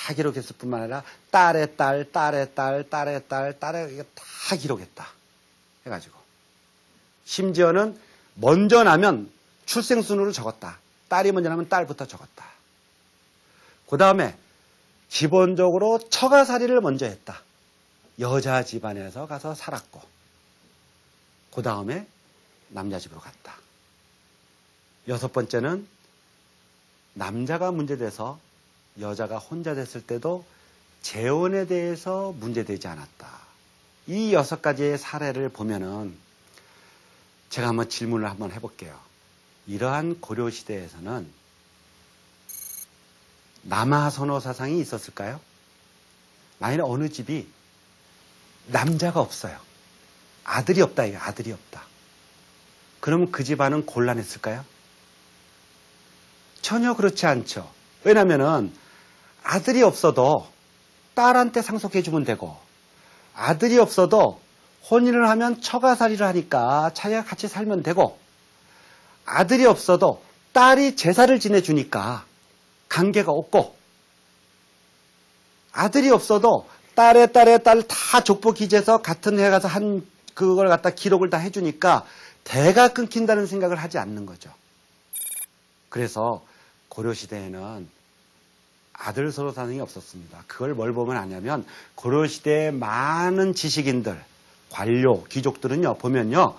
다 기록했을 뿐만 아니라 딸의 딸, 딸의 딸, 딸의 딸, 딸의 이게 다 기록했다. 해가지고 심지어는 먼저 나면 출생순으로 적었다. 딸이 먼저 나면 딸부터 적었다. 그 다음에 기본적으로 처가살이를 먼저 했다. 여자 집안에서 가서 살았고 그 다음에 남자 집으로 갔다. 여섯 번째는 남자가 문제돼서 여자가 혼자 됐을 때도 재혼에 대해서 문제되지 않았다. 이 6가지의 사례를 보면은 제가 한번 질문을 한번 해볼게요. 이러한 고려시대에서는 남아선호 사상이 있었을까요? 만약에 어느 집이 남자가 없어요. 아들이 없다, 이게 아들이 없다. 그러면 그 집안은 곤란했을까요? 전혀 그렇지 않죠. 왜냐면은 아들이 없어도 딸한테 상속해주면 되고 아들이 없어도 혼인을 하면 처가살이를 하니까 자기가 같이 살면 되고 아들이 없어도 딸이 제사를 지내주니까 관계가 없고 아들이 없어도 딸의 딸 다 족보 기재해서 같은 해 가서 한 그걸 갖다 기록을 다 해주니까 대가 끊긴다는 생각을 하지 않는 거죠. 그래서 고려시대에는 아들 서로 사상이 없었습니다. 그걸 뭘 보면 아냐면 고려시대의 많은 지식인들, 관료, 귀족들은요 보면요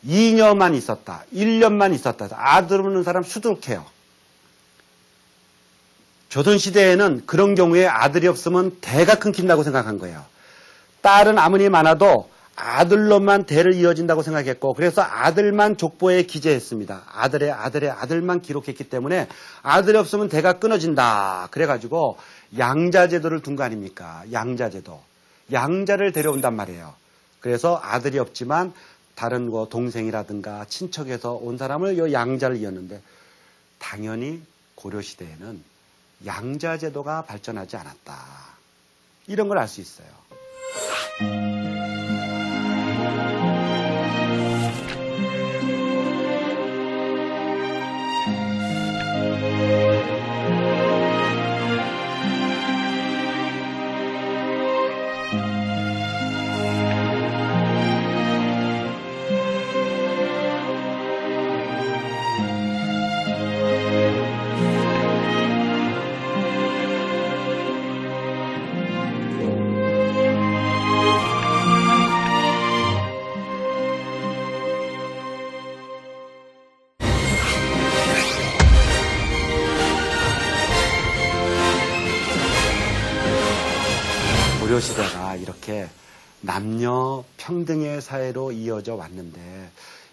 2년만 있었다, 1년만 있었다. 아들 없는 사람 수두룩해요. 조선시대에는 그런 경우에 아들이 없으면 대가 끊긴다고 생각한 거예요. 딸은 아무리 많아도 아들로만 대를 이어진다고 생각했고 그래서 아들만 족보에 기재했습니다. 아들의 아들만 기록했기 때문에 아들이 없으면 대가 끊어진다. 그래가지고 양자제도를 둔 거 아닙니까? 양자제도. 양자를 데려온단 말이에요. 그래서 아들이 없지만 다른 동생이라든가 친척에서 온 사람을 이 양자를 이었는데 당연히 고려시대에는 양자제도가 발전하지 않았다. 이런 걸 알 수 있어요. 고려시대가 이렇게 남녀 평등의 사회로 이어져 왔는데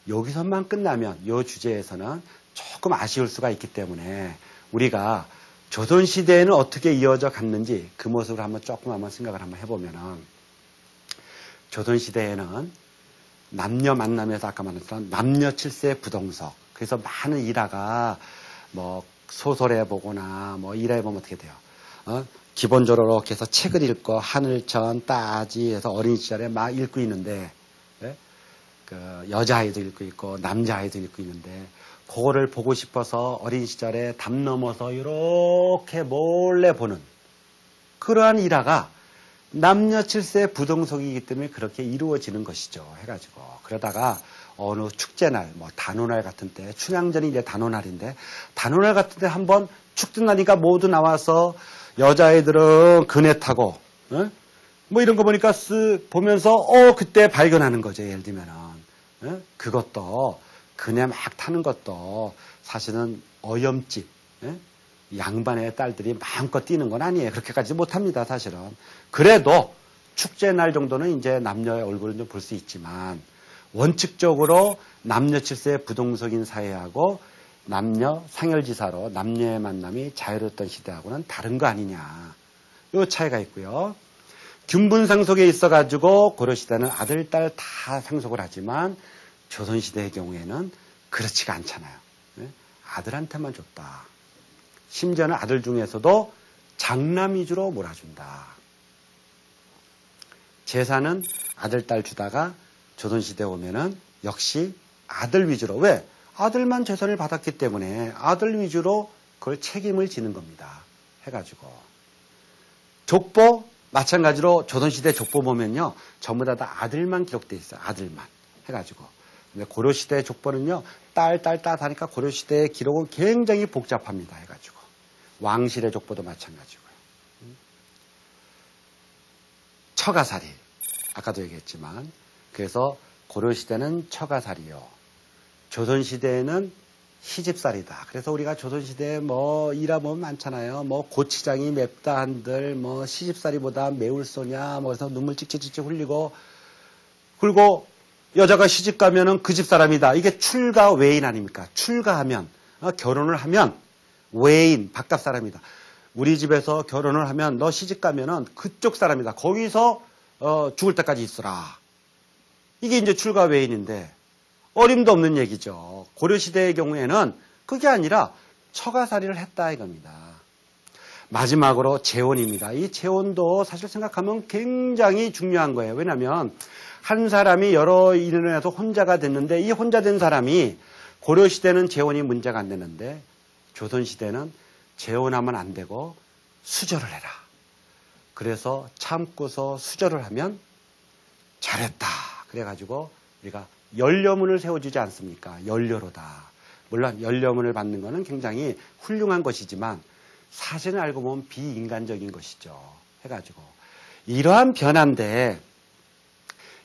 여기서만 끝나면 이 주제에서는 조금 아쉬울 수가 있기 때문에 우리가 조선시대에는 어떻게 이어져 갔는지 그 모습을 한번 생각을 한번 해보면은 조선시대에는 남녀 만남에서 아까 말했던 남녀 칠세 부동석 그래서 많은 일화가 뭐 소설에 보거나 뭐 일화에 보면 어떻게 돼요? 기본적으로 이렇게 해서 책을 읽고 하늘천 따지 해서 어린 시절에 막 읽고 있는데 그 여자아이도 읽고 있고 남자아이도 읽고 있는데 그거를 보고 싶어서 어린 시절에 담 넘어서 이렇게 몰래 보는 그러한 일화가 남녀 칠세 부동석이기 때문에 그렇게 이루어지는 것이죠. 해가지고 그러다가 어느 축제날 뭐 단오날 같은 때 춘향전이 이제 단오날인데 단오날 같은 때 한번 축제나니까 모두 나와서 여자애들은 그네 타고, 뭐 이런 거 보니까 보면서, 그때 발견하는 거죠. 예를 들면은. 그것도, 그네 막 타는 것도 사실은 어염집, 양반의 딸들이 마음껏 뛰는 건 아니에요. 그렇게까지 못합니다. 사실은. 그래도 축제날 정도는 이제 남녀의 얼굴을 좀 볼 수 있지만, 원칙적으로 남녀 칠세 부동석인 사회하고 남녀 상열지사로 남녀의 만남이 자유로웠던 시대하고는 다른 거 아니냐. 요 차이가 있고요. 균분상속에 있어가지고 고려시대는 아들, 딸 다 상속을 하지만 조선시대의 경우에는 그렇지가 않잖아요. 아들한테만 줬다. 심지어는 아들 중에서도 장남 위주로 몰아준다. 제사는 아들, 딸 주다가 조선시대에 오면은 역시 아들 위주로. 왜? 아들만 재산을 받았기 때문에 아들 위주로 그걸 책임을 지는 겁니다. 해가지고. 족보 마찬가지로 조선시대 족보 보면요. 전부 다 아들만 기록돼 있어요. 아들만 해가지고. 근데 고려시대 족보는요. 딸 하니까 고려시대의 기록은 굉장히 복잡합니다. 해가지고. 왕실의 족보도 마찬가지고요. 처가살이. 아까도 얘기했지만. 그래서 고려시대는 처가살이요. 조선시대에는 시집살이다. 그래서 우리가 조선시대에 뭐 일하면 많잖아요. 뭐 고추장이 맵다 한들 뭐 시집살이보다 매울 소냐 뭐 그래서 눈물 찍찍 흘리고 그리고 여자가 시집 가면은 그 집 사람이다. 이게 출가 외인 아닙니까? 출가하면 결혼을 하면 외인 바깥 사람이다. 우리 집에서 결혼을 하면 너 시집 가면은 그쪽 사람이다. 거기서 죽을 때까지 있어라. 이게 이제 출가 외인인데 어림도 없는 얘기죠. 고려시대의 경우에는 그게 아니라 처가살이를 했다 이겁니다. 마지막으로 재혼입니다. 이 재혼도 사실 생각하면 굉장히 중요한 거예요. 왜냐하면 한 사람이 여러 일로 인해서 혼자가 됐는데 이 혼자 된 사람이 고려시대는 재혼이 문제가 안 되는데 조선시대는 재혼하면 안 되고 수절을 해라. 그래서 참고서 수절을 하면 잘했다. 그래가지고 우리가 연료문을 세워주지 않습니까? 연료로다. 물론 연료문을 받는 것은 굉장히 훌륭한 것이지만 사실은 알고 보면 비인간적인 것이죠. 해가지고 이러한 변화인데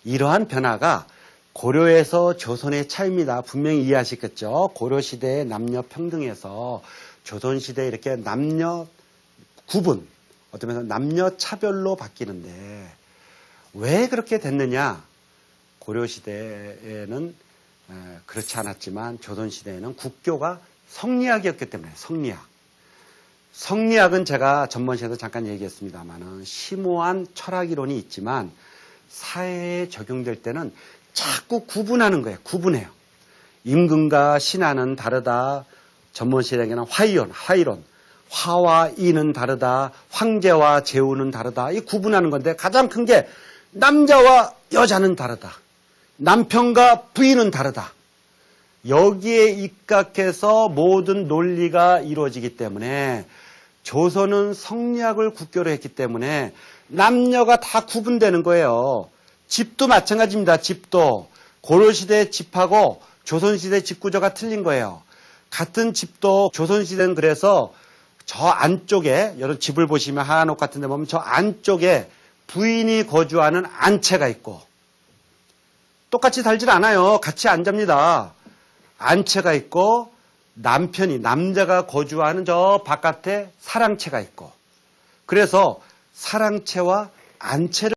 이러한 변화가 고려에서 조선의 차이입니다. 분명히 이해하시겠죠? 고려시대의 남녀 평등에서 조선시대에 이렇게 남녀 구분, 어떤 면에서 남녀 차별로 바뀌는데 왜 그렇게 됐느냐? 고려시대에는 그렇지 않았지만 조선시대에는 국교가 성리학이었기 때문에 성리학은 제가 전번 시간에도 잠깐 얘기했습니다만은 심오한 철학 이론이 있지만 사회에 적용될 때는 자꾸 구분하는 거예요. 구분해요. 임금과 신하는 다르다. 전번 시대에는 화이론. 화와 이는 다르다. 황제와 제후는 다르다. 이 구분하는 건데 가장 큰 게 남자와 여자는 다르다. 남편과 부인은 다르다. 여기에 입각해서 모든 논리가 이루어지기 때문에 조선은 성리학을 국교로 했기 때문에 남녀가 다 구분되는 거예요. 집도 마찬가지입니다. 집도 고려시대 집하고 조선시대 집 구조가 틀린 거예요. 같은 집도 조선시대는 그래서 저 안쪽에 여러분 집을 보시면 한옥 같은 데 보면 저 안쪽에 부인이 거주하는 안채가 있고 똑같이 살질 않아요. 같이 안 잡니다. 안채가 있고 남자가 거주하는 저 바깥에 사랑채가 있고 그래서 사랑채와 안채를